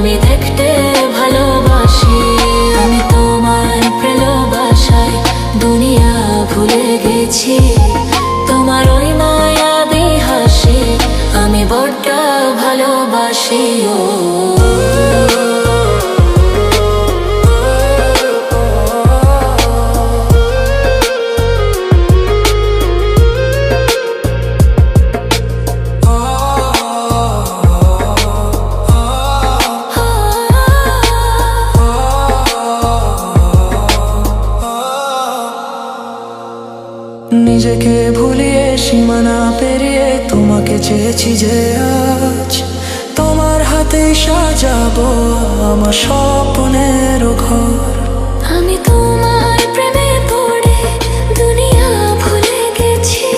আমি দেখতে ভালোবাসি। আমি তোমার ভালোবাসায় দুনিয়া ভুলে গেছি। তোমার ওই মায়াবী হাসি আমি বড্ড ভালোবাসি। নিজেকে ভুলিয়ে সীমানা পেরিয়ে তোমাকে চেয়েছি যে আজ তোমার হাতে সাজাবো আমার স্বপ্নের ঘর। আমি তোমার প্রেমে পড়ে দুনিয়া ভুলে গেছি।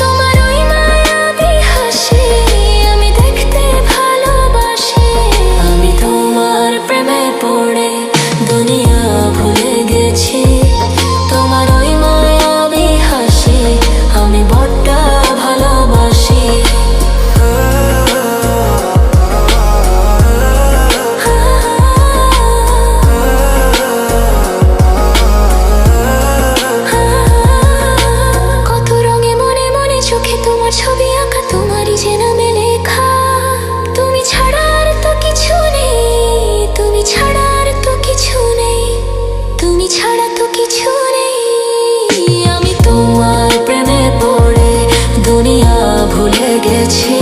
তোমার ওই মায়াবী হাসি আমি দেখতে ভালোবাসি। আমি তোমার প্রেমে পড়ে দুনিয়া ভুলে গেছি। তোমার ওই মায়াবী হাসি আমি বড্ড ভালোবাসি। কত রঙে মনে মনে চোখে তোমার ছবি আঁকা, তোমারই যে নামে লেখা। তুমি ছাড়া আর তো কিছু নেই, তুমি ছাড়া আর তো কিছু নেই, তুমি ছাড়া তো কিছু নেই। আমি তোমার প্রেমে পড়ে দুনিয়া ভুলে গেছি।